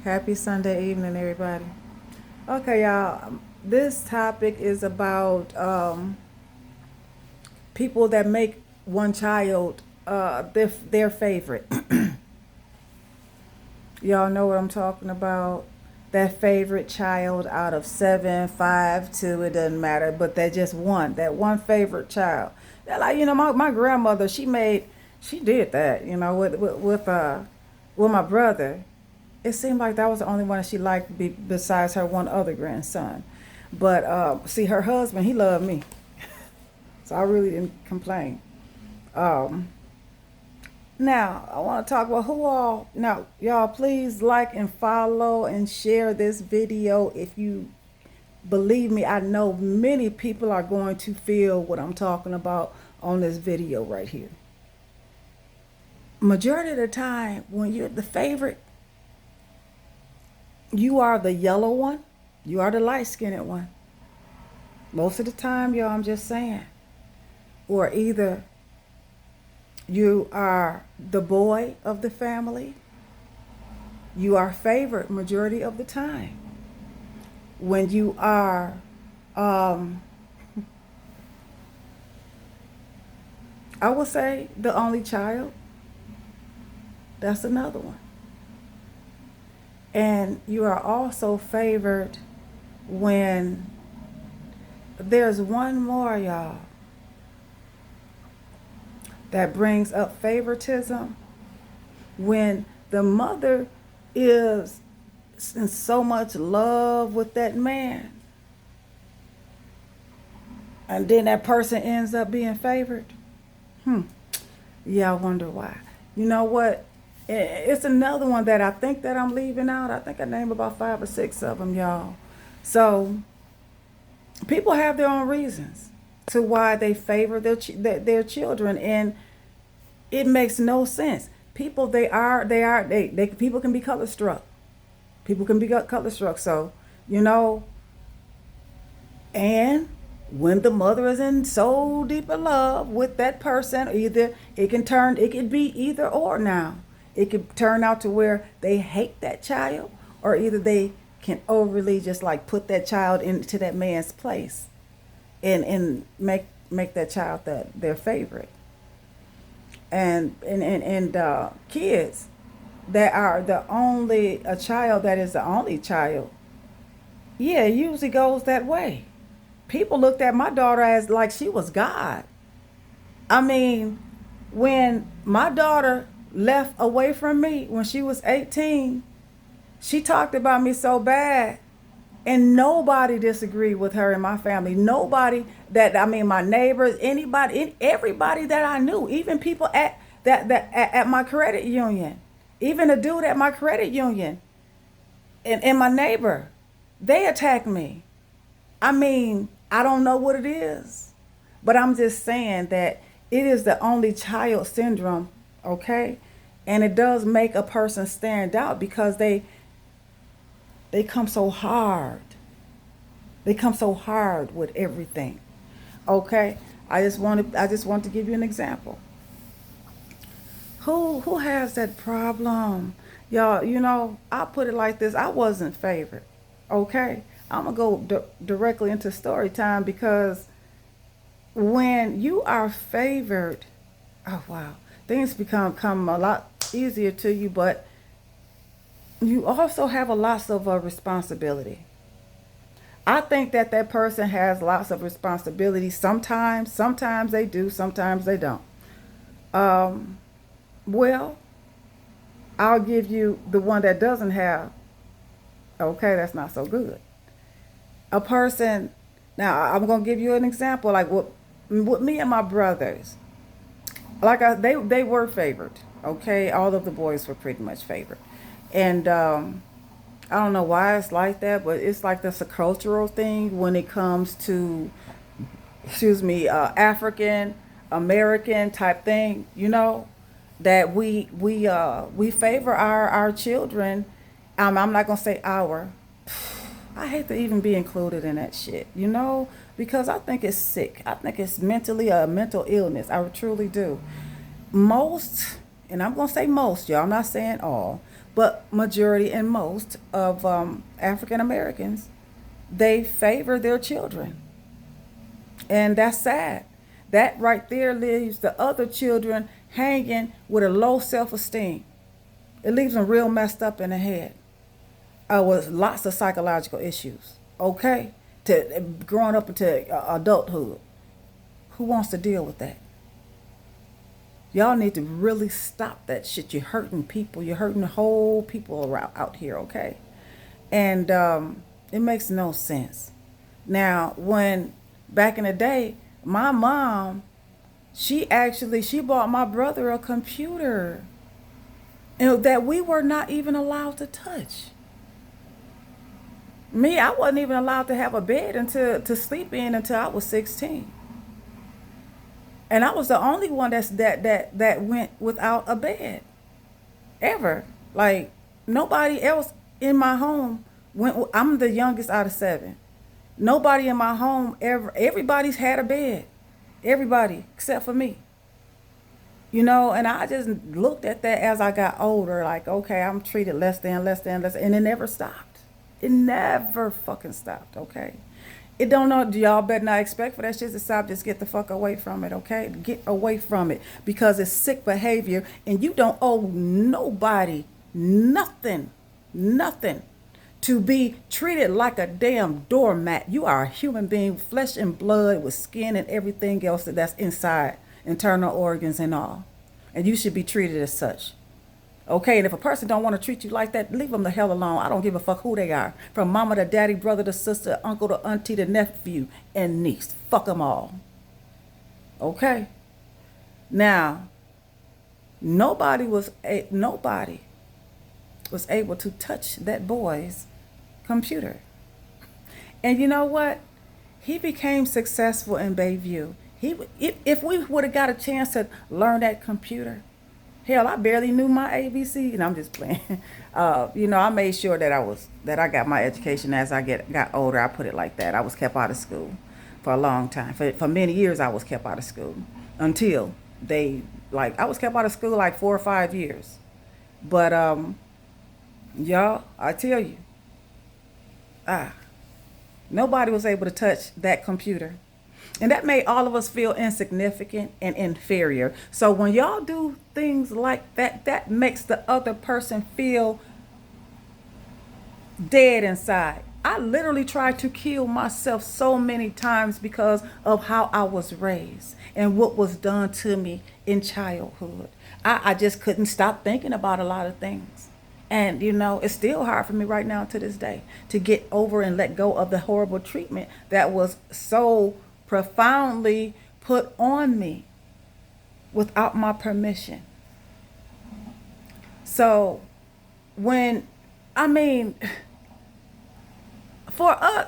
Happy Sunday evening, everybody. Okay, y'all. This topic is about people that make one child their favorite. Y'all know what I'm talking about. That favorite child out of seven, five, two, it doesn't matter. But that just one, that one favorite child. That like my grandmother, she did that. With my brother. It seemed like that was the only one that she liked besides her one other grandson. But see, her husband, he loved me, so I really didn't complain. Um, Now I want to talk about who all. Now, y'all, please like and follow and share this video if you believe me. I know many people are going to feel what I'm talking about on this video right here. Majority of the time, when you're the favorite, you are the yellow one, you are the light skinned one. Most of the time, y'all, I'm just saying. Or either you are the boy of the family, you are favored majority of the time. When you are, um, I would say, the only child, that's another one. And you are also favored when there's one more, y'all, that brings up favoritism when the mother is in so much love with that man, and then that person ends up being favored. Hmm. Yeah, I wonder why. You know what? It's another one that I think that I'm leaving out. I think I named about five or six of them, y'all. So people have their own reasons to why they favor their children, and it makes no sense. People, they people can be color struck. People can be color struck. So you know, and when the mother is in so deep in love with that person, either it could be either or. Now it could turn out to where they hate that child, or either they can overly just like put that child into that man's place, and make that child their favorite. And kids that are the only a child that is the only child, yeah, it usually goes that way. People looked at my daughter as like she was God. I mean, when my daughter left away from me when she was 18, she talked about me so bad, and nobody disagreed with her in my family. Nobody that I mean, my neighbors, anybody, everybody that I knew, even people at my credit union, even a dude at my credit union, and my neighbor, they attacked me. I mean, I don't know what it is, but I'm just saying that it is the only child syndrome, okay? And it does make a person stand out because they come so hard. They come so hard with everything. Okay? I just want to give you an example. Who has that problem? Y'all, I'll put it like this. I wasn't favored. Okay? I'm going to go directly into story time because when you are favored, oh wow, things come a lot easier to you, but you also have a lots of responsibility. I think that that person has lots of responsibility. Sometimes they do, sometimes they don't. Um, well, I'll give you the one that doesn't have. Okay, that's not so good. A person. Now, I'm gonna give you an example. Like with me and my brothers, they were favored. Okay, all of the boys were pretty much favored, and I don't know why it's like that, but it's like that's a cultural thing when it comes to, excuse me, African American type thing. That we favor our children. I'm not gonna say our. I hate to even be included in that shit. Because I think it's sick. I think it's mentally a mental illness. I truly do. Most, and I'm gonna say most, y'all. I'm not saying all, But majority and most of African Americans, they favor their children. And that's sad. That right there leaves the other children hanging with a low self esteem. It leaves them real messed up in the head with lots of psychological issues. Okay? To growing up into adulthood. Who wants to deal with that? Y'all need to really stop that shit. You're hurting people. You're hurting the whole people around out here, okay? And it makes no sense. Now, when back in the day, my mom, she bought my brother a computer, and that we were not even allowed to touch. Me, I wasn't even allowed to have a bed until to sleep in until I was 16. And I was the only one that went without a bed ever. Like nobody else in my home went. I'm the youngest out of seven. Nobody in my home ever. Everybody's had a bed. Everybody except for me. You know, and I just looked at that as I got older. Like, okay, I'm treated less than, and it never stopped. It never fucking stopped. Okay. It don't know. Y'all better not expect for that shit to stop. Just get the fuck away from it, okay? Get away from it because it's sick behavior, and you don't owe nobody nothing, nothing, to be treated like a damn doormat. You are a human being, flesh and blood, with skin and everything else that's inside, internal organs and all, and you should be treated as such. Okay, and if a person don't want to treat you like that, leave them the hell alone. I don't give a fuck who they are. From mama to daddy, brother to sister, uncle to auntie to nephew and niece. Fuck them all. Okay? Now, nobody was able to touch that boy's computer. And you know what? He became successful in Bayview. If we would have got a chance to learn that computer, hell, I barely knew my ABC, and I'm just playing. I made sure that I got my education as I got older. I put it like that. I was kept out of school for a long time. For many years, I was kept out of school until I was kept out of school like 4 or 5 years. But y'all, I tell you, nobody was able to touch that computer. And that made all of us feel insignificant and inferior. So when y'all do things like that, that makes the other person feel dead inside. I literally tried to kill myself so many times because of how I was raised and what was done to me in childhood. I just couldn't stop thinking about a lot of things. And, it's still hard for me right now to this day to get over and let go of the horrible treatment that was so profoundly put on me without my permission. So for us,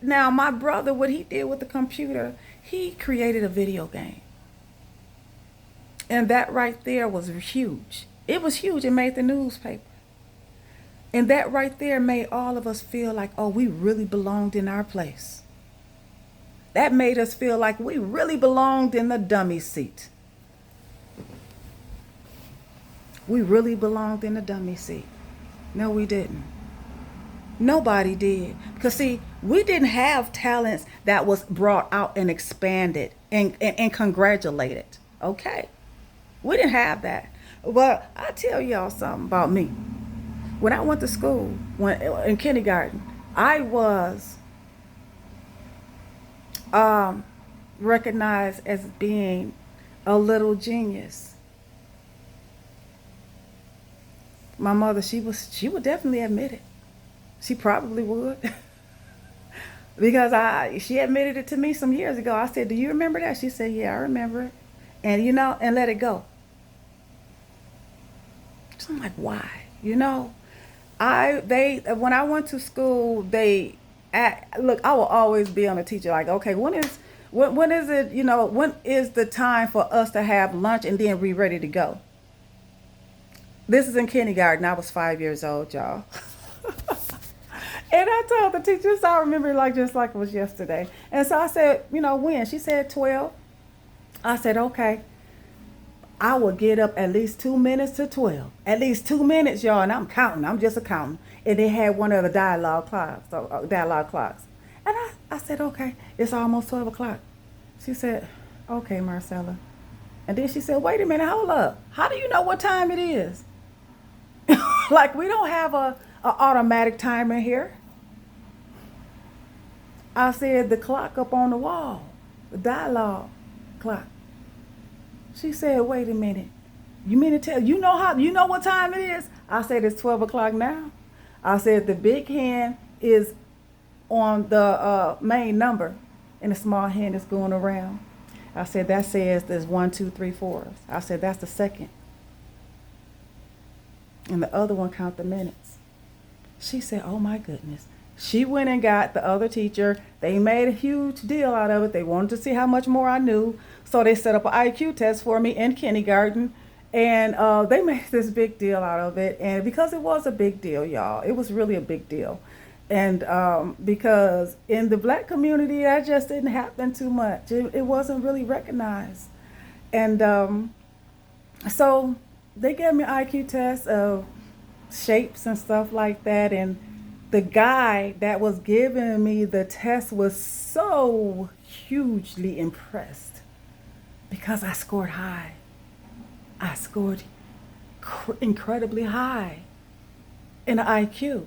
now my brother, what he did with the computer, he created a video game. And that right there was huge. It was huge. It made the newspaper. And that right there made all of us feel like, oh, we really belonged in our place. That made us feel like we really belonged in the dummy seat. We really belonged in the dummy seat. No, we didn't. Nobody did. Because see, we didn't have talents that was brought out and expanded and congratulated. Okay? We didn't have that. But I tell y'all something about me. When I went to school, in kindergarten, I was recognized as being a little genius. My mother, she would definitely admit it. She probably would. Because she admitted it to me some years ago. I said, "Do you remember that?" She said, "Yeah, I remember it." And and let it go. So I'm like, why? When I went to school, look, I will always be on a teacher like, okay, when is it, when is the time for us to have lunch and then be ready to go? This is in kindergarten. I was 5 years old, y'all. And I told the teacher, so I remember it just like it was yesterday. And so I said, when? She said 12. I said, okay. I would get up at least 2 minutes to 12. At least 2 minutes, y'all, and I'm counting. I'm just a counting. And they had one of the dialogue clocks. And I said, okay, it's almost 12 o'clock. She said, okay, Marcella. And then she said, wait a minute, hold up. How do you know what time it is? Like, we don't have a automatic timer here. I said, the clock up on the wall, the dialogue clock. She said, wait a minute. You mean to tell, you know what time it is? I said, it's 12 o'clock now. I said, the big hand is on the main number, and the small hand is going around. I said, that says there's 1, 2, 3, 4. I said, that's the second. And the other one count the minutes. She said, oh my goodness. She went and got the other teacher. They made a huge deal out of it. They wanted to see how much more I knew. So they set up an IQ test for me in kindergarten. And they made this big deal out of it. And because it was a big deal, y'all, it was really a big deal. And because in the black community, that just didn't happen too much. It wasn't really recognized. And so they gave me an IQ test of shapes and stuff like that. And the guy that was giving me the test was so hugely impressed because I scored high. I scored incredibly high in an IQ.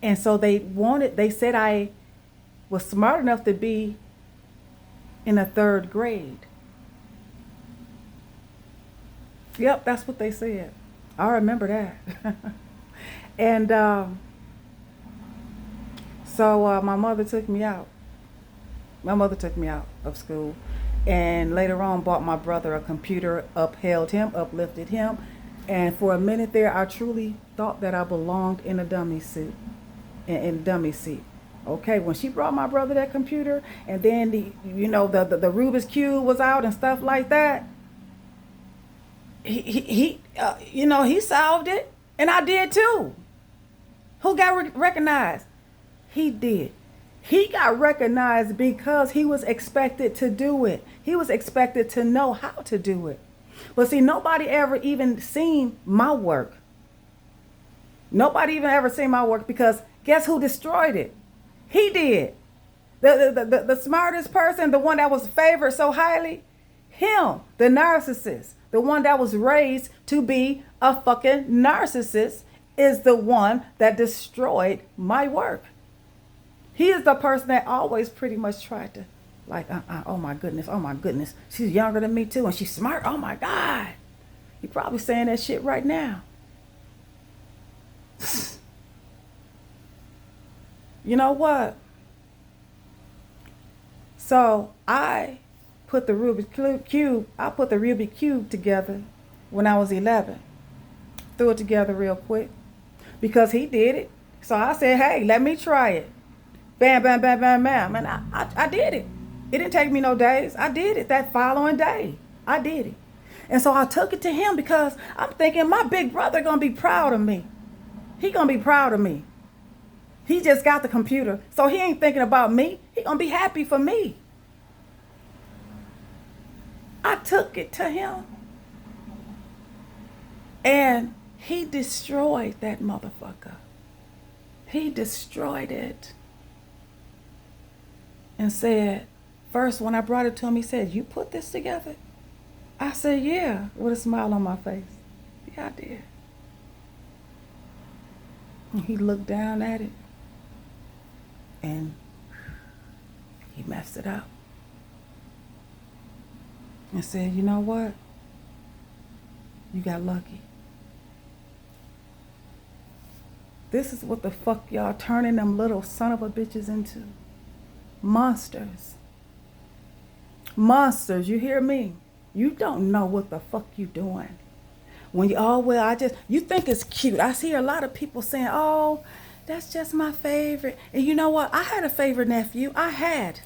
And so they said I was smart enough to be in a third grade. Yep, that's what they said. I remember that. And so my mother took me out. My mother took me out of school. And later on bought my brother a computer, upheld him, uplifted him. And for a minute there, I truly thought that I belonged in a dummy suit. In a dummy seat. Okay, when she brought my brother that computer, and then the Rubik's Cube was out and stuff like that, he solved it, and I did too. Who got recognized? He did. He got recognized because he was expected to do it. He was expected to know how to do it. But see, nobody ever even seen my work. Nobody even ever seen my work because guess who destroyed it? He did. The smartest person, the one that was favored so highly, him, the narcissist, the one that was raised to be a fucking narcissist, is the one that destroyed my work. He is the person that always pretty much tried to, like, oh my goodness, she's younger than me too, and she's smart, oh my God. He probably saying that shit right now. You know what? So I put the Rubik's Cube together when I was 11. Threw it together real quick because he did it. So I said, hey, let me try it. Bam, bam, bam, bam, bam. And I did it. It didn't take me no days. I did it that following day. I did it. And so I took it to him because I'm thinking my big brother going to be proud of me. He going to be proud of me. He just got the computer. So he ain't thinking about me. He going to be happy for me. I took it to him. And he destroyed that motherfucker. He destroyed it. And said, first when I brought it to him, he said, you put this together? I said, yeah, with a smile on my face. Yeah, I did. And he looked down at it. And he messed it up. And said, you know what? You got lucky. This is what the fuck y'all turning them little son of a bitches into. Monsters. Monsters, you hear me? You don't know what the fuck you doing. When you, you think it's cute. I see a lot of people saying, oh, that's just my favorite. And you know what? I had a favorite nephew. I had.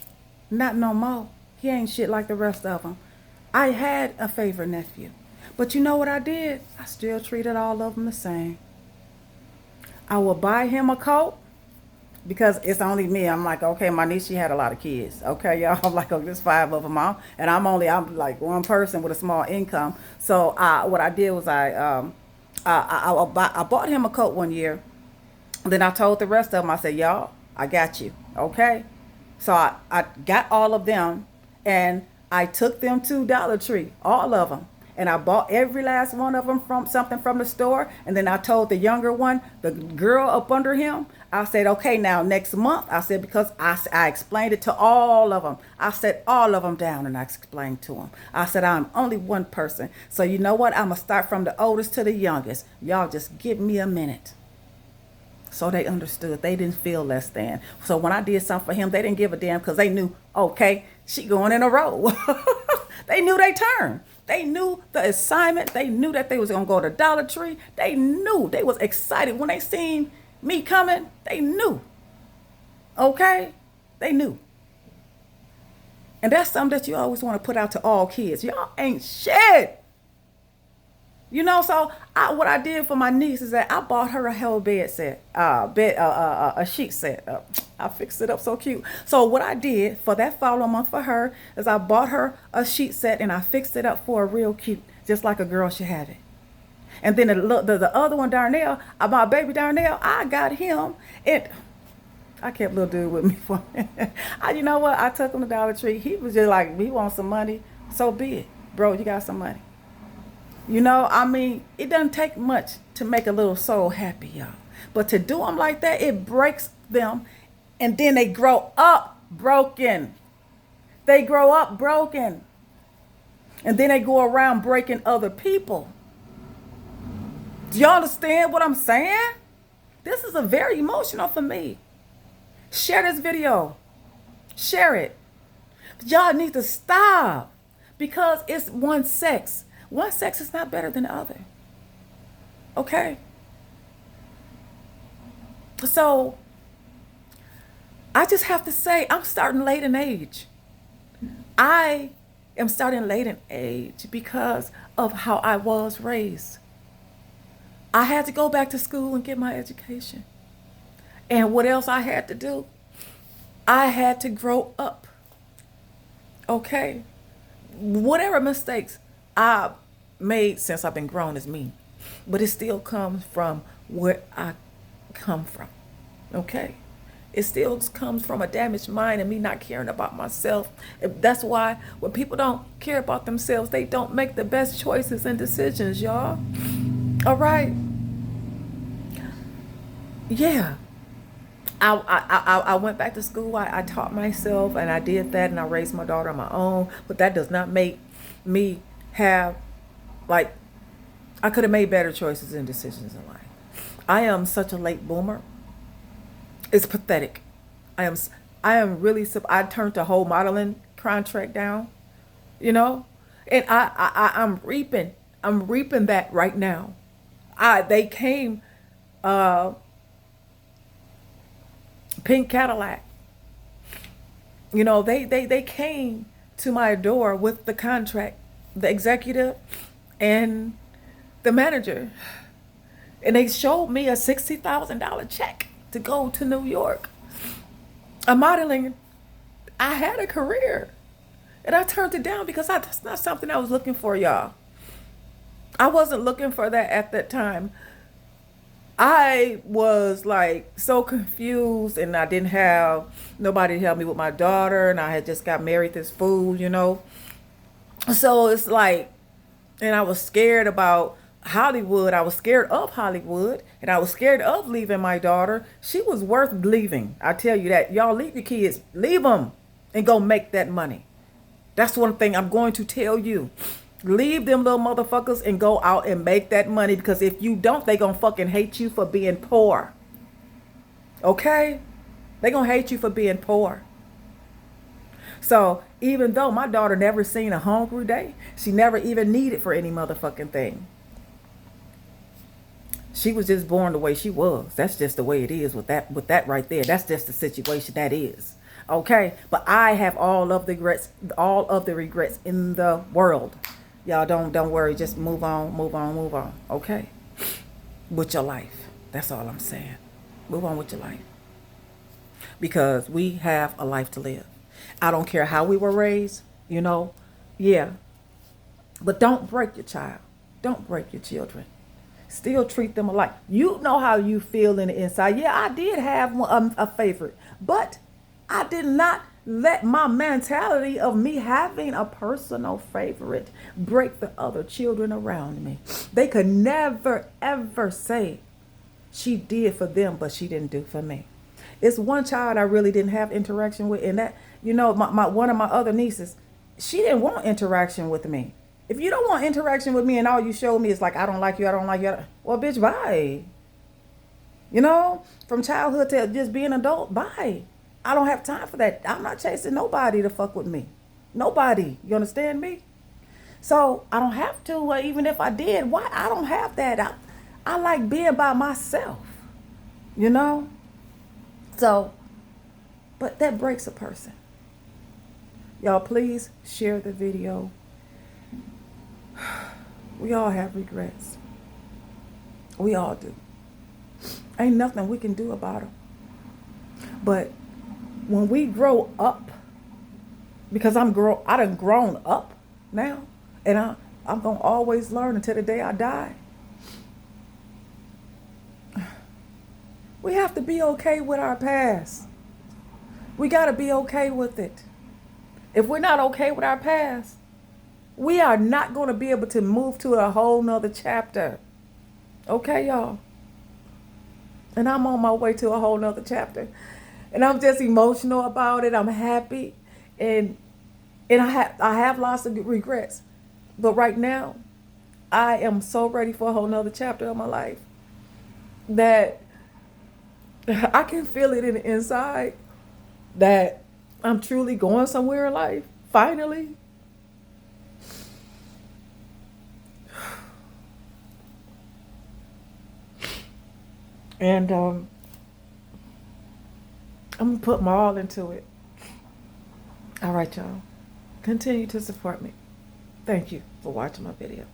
Not no more. He ain't shit like the rest of them. I had a favorite nephew. But you know what I did? I still treated all of them the same. I would buy him a coat. because it's only me. I'm like, okay, my niece, she had a lot of kids. Okay, y'all. I'm like, oh, there's five of them all, and I'm like one person with a small income. So what I did was I bought him a coat one year. Then I told the rest of them, I said, y'all, I got you. Okay. So I got all of them, and I took them to Dollar Tree, all of them. And I bought every last one of them from something from the store. And then I told the younger one, the girl up under him, I said, okay, now next month, I said, because I explained it to all of them. I set all of them down and I explained to them. I said, I'm only one person. So you know what? I'm going to start from the oldest to the youngest. Y'all just give me a minute. So they understood. They didn't feel less than. So when I did something for him, they didn't give a damn because they knew, okay, she going in a row. They knew they turn. They knew the assignment. They knew that they was going to go to Dollar Tree. They knew. They was excited. When they seen me coming, they knew. Okay? They knew. And that's something that you always want to put out to all kids. Y'all ain't shit. You know, so what I did for my niece is that I bought her a whole bed set, a sheet set. I fixed it up so cute. So what I did for that following month for her is I bought her a sheet set and I fixed it up for her real cute, just like a girl should have it. And then the other one, Darnell, my baby Darnell, I got him. I kept little dude with me for you know what? I took him to Dollar Tree. He was just like, he wants some money. So be it. Bro, you got some money. You know, I mean, it doesn't take much to make a little soul happy, y'all. But to do them like that, it breaks them. And then they grow up broken. They grow up broken. And then they go around breaking other people. Do y'all understand what I'm saying? This is a very emotional for me. Share this video. Share it. But y'all need to stop. Because it's one sex. One sex is not better than the other. Okay? So, I just have to say, I'm starting late in age. I am starting late in age because of how I was raised. I had to go back to school and get my education. And what else I had to do? I had to grow up. Okay? Whatever mistakes I made since I've been grown is me. But it still comes from where I come from. Okay? It still comes from a damaged mind and me not caring about myself. That's why when people don't care about themselves, they don't make the best choices and decisions, y'all. All right? Yeah. I went back to school. I taught myself and I did that and I raised my daughter on my own. But that does not make me have, like, I could have made better choices and decisions in life. I am such a late boomer. It's pathetic. I am really, I turned the whole modeling contract down, you know, and I'm reaping that right now. They came, pink Cadillac, you know, they came to my door with the contract, the executive and the manager, and they showed me a $60,000 check to go to New York. A modeling, I had a career, and I turned it down because that's not something I was looking for, y'all. I wasn't looking for that at that time. I was like so confused, and I didn't have nobody to help me with my daughter, and I had just got married this fool, you know. So it's like, and I was scared about Hollywood. I was scared of Hollywood, and I was scared of leaving my daughter. She was worth leaving. I tell you that. Y'all leave your kids, leave them and go make that money. That's one thing I'm going to tell you. Leave them little motherfuckers and go out and make that money, because if you don't, they gonna fucking hate you for being poor. Okay? They gonna hate you for being poor. So even though my daughter never seen a hungry day, she never even needed for any motherfucking thing. She was just born the way she was. That's just the way it is with that right there. That's just the situation that is. Okay? But I have all of the regrets in the world. Y'all don't worry. Just move on. Okay? With your life. That's all I'm saying. Move on with your life. because we have a life to live. I don't care how we were raised, you know. Yeah. But don't break your child. Don't break your children. Still treat them alike. You know how you feel in the inside. Yeah, I did have a favorite, but I did not let my mentality of me having a personal favorite break the other children around me. They could never, ever say she did for them, but she didn't do for me. It's one child I really didn't have interaction with, and that, you know, my one of my other nieces, she didn't want interaction with me. If you don't want interaction with me and all you show me is like, I don't like you, I don't like you, well, bitch, bye. You know, from childhood to just being an adult, bye. I don't have time for that. I'm not chasing nobody to fuck with me. Nobody. You understand me? So I don't have to, or even if I did, why? I don't have that. I like being by myself, you know? So, but that breaks a person. Y'all, please share the video. We all have regrets. We all do. Ain't nothing we can do about them. But when we grow up, because I done grown up now, and I'm gonna always learn until the day I die. We have to be okay with our past. We gotta be okay with it. If we're not okay with our past, we are not gonna be able to move to a whole nother chapter. Okay, y'all? And I'm on my way to a whole nother chapter. And I'm just emotional about it. I'm happy. And I have lots of regrets. But right now, I am so ready for a whole nother chapter of my life that I can feel it in the inside that I'm truly going somewhere in life. Finally. And I'm going to put my all into it. All right, y'all. Continue to support me. Thank you for watching my video.